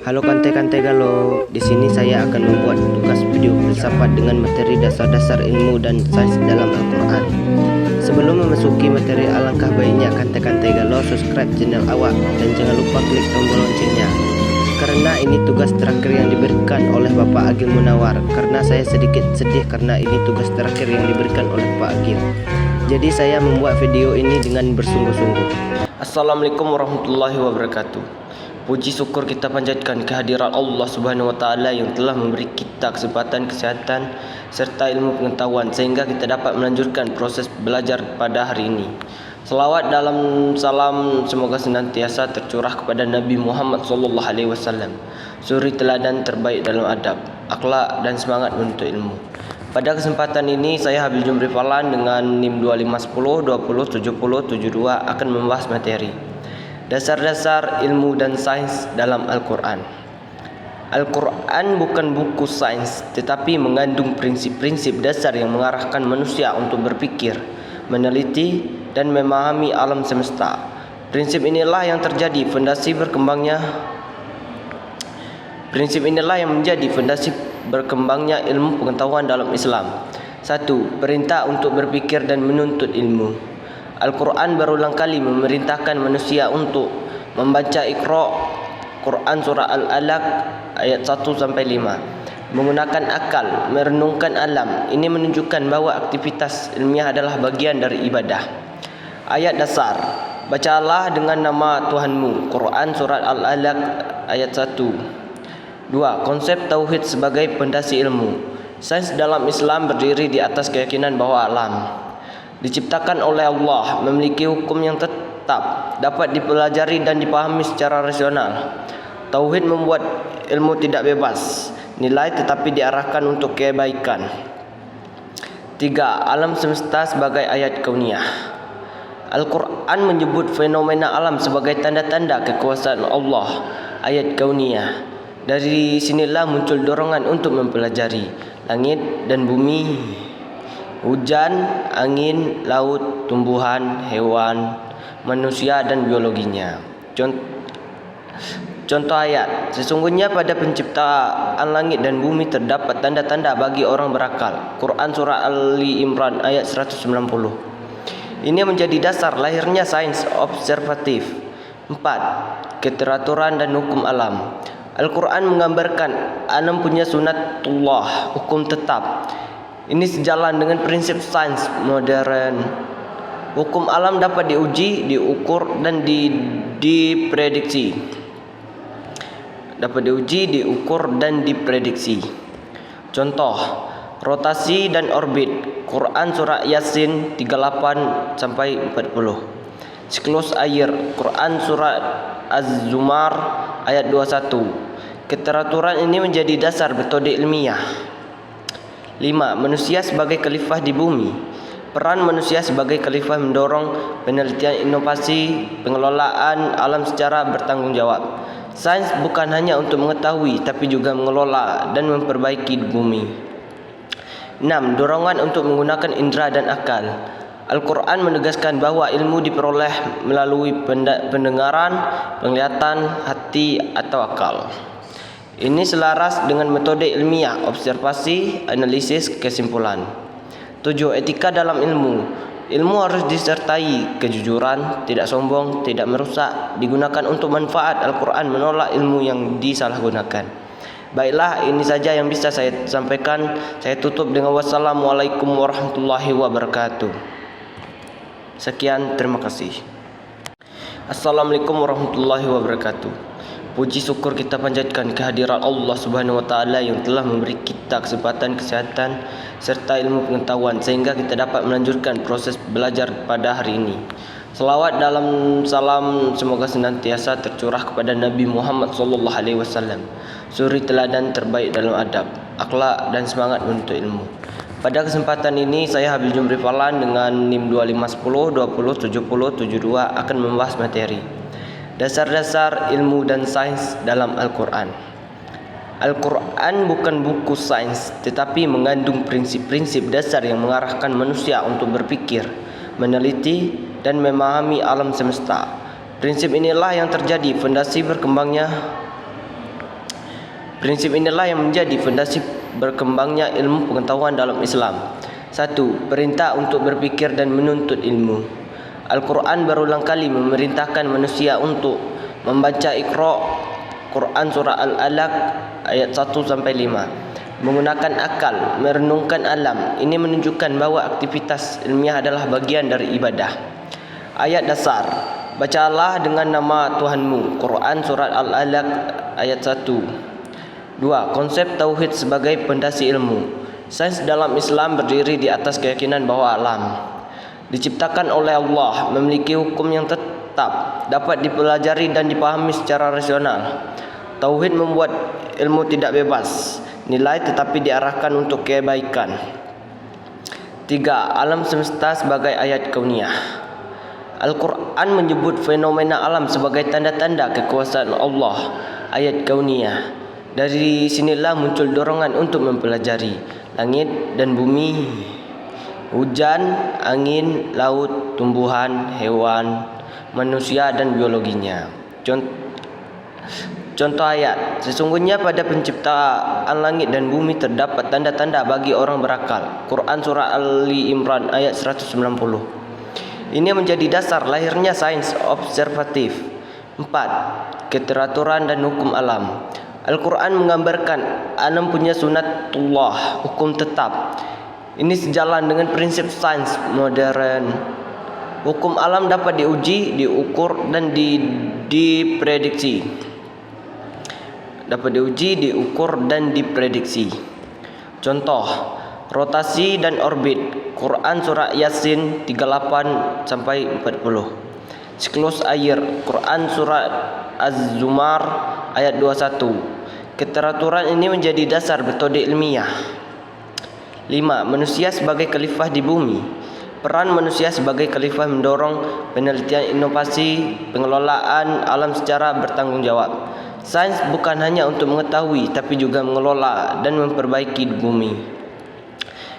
Halo kantai-kantai galau, di sini saya akan membuat tugas video filsafat dengan materi dasar-dasar ilmu dan sains dalam Al-Quran. Sebelum memasuki materi, alangkah baiknya kantai-kantai galau subscribe channel awak dan jangan lupa klik tombol loncengnya. Karena ini tugas terakhir yang diberikan oleh Bapak Agil Munawar. Karena saya sedikit sedih karena ini tugas terakhir yang diberikan oleh Pak Agil. Jadi saya membuat video ini dengan bersungguh-sungguh. Assalamualaikum warahmatullahi wabarakatuh. Puji syukur kita panjatkan kehadiran Allah Subhanahu wa taala yang telah memberi kita kesempatan, kesehatan serta ilmu pengetahuan sehingga kita dapat melanjutkan proses belajar pada hari ini. Selawat dalam salam semoga senantiasa tercurah kepada Nabi Muhammad sallallahu alaihi wasallam, suri teladan terbaik dalam adab, akhlak dan semangat menuntut ilmu. Pada kesempatan ini saya Habil Jumri Falan dengan NIM 2510 20 70 72 akan membahas materi dasar-dasar ilmu dan sains dalam Al-Quran. Al-Quran bukan buku sains, tetapi mengandung prinsip-prinsip dasar yang mengarahkan manusia untuk berpikir, meneliti, dan memahami alam semesta. Prinsip inilah yang menjadi fondasi berkembangnya ilmu pengetahuan dalam Islam. 1. Perintah untuk berpikir dan menuntut ilmu. Al-Quran berulang kali memerintahkan manusia untuk membaca Iqra, Quran surah Al-Alaq ayat 1-5, menggunakan akal, merenungkan alam. Ini menunjukkan bahawa aktivitas ilmiah adalah bagian dari ibadah. Ayat dasar, bacalah dengan nama Tuhanmu, Quran surat Al-Alaq ayat 1. 2. Konsep Tauhid sebagai pondasi ilmu. Sains dalam Islam berdiri di atas keyakinan bahawa alam diciptakan oleh Allah, memiliki hukum yang tetap, dapat dipelajari dan dipahami secara rasional. Tauhid membuat ilmu tidak bebas nilai tetapi diarahkan untuk kebaikan. 3. Alam semesta sebagai ayat kauniyah. Al-Quran menyebut fenomena alam sebagai tanda-tanda kekuasaan Allah, ayat kauniyah. Dari sinilah muncul dorongan untuk mempelajari langit dan bumi, hujan, angin, laut, tumbuhan, hewan, manusia dan biologinya. Contoh ayat, sesungguhnya pada penciptaan langit dan bumi terdapat tanda-tanda bagi orang berakal. Quran surah Ali Imran ayat 190. Ini menjadi dasar lahirnya sains observatif. 4. Keteraturan dan hukum alam. Al-Quran menggambarkan alam punya sunatullah, hukum tetap. Ini sejalan dengan prinsip sains modern. Hukum alam dapat diuji, diukur dan diprediksi. Contoh, rotasi dan orbit. Quran surah Yasin 38-40. Siklus air. Quran surah Az-Zumar ayat 21. Keteraturan ini menjadi dasar metode ilmiah. 5. Manusia sebagai khalifah di bumi. Peran manusia sebagai khalifah mendorong penelitian, inovasi, pengelolaan alam secara bertanggung jawab. Sains bukan hanya untuk mengetahui tapi juga mengelola dan memperbaiki bumi. 6. Dorongan untuk menggunakan indera dan akal. Al-Quran menegaskan bahawa ilmu diperoleh melalui pendengaran, penglihatan, hati atau akal. Ini selaras dengan metode ilmiah, observasi, analisis, kesimpulan. 7. Etika dalam ilmu. Ilmu harus disertai kejujuran, tidak sombong, tidak merusak, digunakan untuk manfaat. Al-Quran menolak ilmu yang disalahgunakan. Baiklah, ini saja yang bisa saya sampaikan. Saya tutup dengan wassalamualaikum warahmatullahi wabarakatuh. Sekian, terima kasih. Assalamualaikum warahmatullahi wabarakatuh. Puji syukur kita panjatkan kehadiran Allah Subhanahu wa taala yang telah memberi kita kesempatan, kesehatan serta ilmu pengetahuan sehingga kita dapat melanjutkan proses belajar pada hari ini. Selawat dalam salam semoga senantiasa tercurah kepada Nabi Muhammad sallallahu alaihi wasallam, suri teladan terbaik dalam adab, akhlak dan semangat menuntut ilmu. Pada kesempatan ini saya Habil Jumri Falan dengan NIM 2510 20 70 72 akan membahas materi dasar-dasar ilmu dan sains dalam Al-Quran. Al-Quran bukan buku sains, tetapi mengandung prinsip-prinsip dasar yang mengarahkan manusia untuk berpikir, meneliti, dan memahami alam semesta. Prinsip inilah yang menjadi fondasi Prinsip inilah yang menjadi fondasi berkembangnya ilmu pengetahuan dalam Islam. 1. Perintah untuk berfikir dan menuntut ilmu. Al-Quran berulang kali memerintahkan manusia untuk membaca Iqra, Quran surah Al-Alaq ayat 1-5. Menggunakan akal, merenungkan alam. Ini menunjukkan bahawa aktivitas ilmiah adalah bagian dari ibadah. Ayat dasar. Bacalah dengan nama Tuhanmu. Quran surat Al-Alaq ayat 1. 2. Konsep tauhid sebagai pondasi ilmu. Sains dalam Islam berdiri di atas keyakinan bahawa alam diciptakan oleh Allah, memiliki hukum yang tetap, dapat dipelajari dan dipahami secara rasional. Tauhid membuat ilmu tidak bebas nilai tetapi diarahkan untuk kebaikan. 3. Alam semesta sebagai ayat kauniyah. Al-Quran menyebut fenomena alam sebagai tanda-tanda kekuasaan Allah, ayat kauniyah. Dari sinilah muncul dorongan untuk mempelajari langit dan bumi, hujan, angin, laut, tumbuhan, hewan, manusia dan biologinya. Contoh ayat. Sesungguhnya pada penciptaan langit dan bumi terdapat tanda-tanda bagi orang berakal. Quran surah Ali Imran ayat 190. Ini menjadi dasar lahirnya sains observatif. 4. Keteraturan dan hukum alam. Al-Quran menggambarkan alam punya sunatullah, hukum tetap. Ini sejalan dengan prinsip sains modern. Hukum alam dapat diuji, diukur dan diprediksi. Contoh, rotasi dan orbit. Quran surah Yasin 38-40. Siklus air. Quran surah Az-Zumar ayat 21. Keteraturan ini menjadi dasar metode ilmiah. 5. Manusia sebagai khalifah di bumi. Peran manusia sebagai khalifah mendorong penelitian inovasi pengelolaan alam secara bertanggung jawab. Sains bukan hanya untuk mengetahui tapi juga mengelola dan memperbaiki bumi.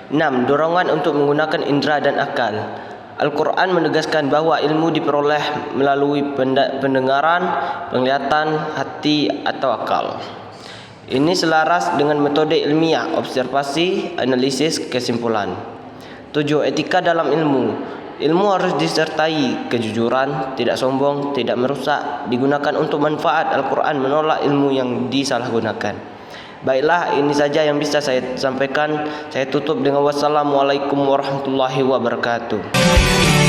6. Dorongan untuk menggunakan indera dan akal. Al-Quran menegaskan bahawa ilmu diperoleh melalui pendengaran, penglihatan, hati atau akal. Ini selaras dengan metode ilmiah, observasi, analisis, kesimpulan. 7. Etika dalam ilmu. Ilmu harus disertai kejujuran, tidak sombong, tidak merusak, digunakan untuk manfaat. Al-Quran menolak ilmu yang disalahgunakan. Baiklah, ini saja yang bisa saya sampaikan. Saya tutup dengan wassalamualaikum warahmatullahi wabarakatuh.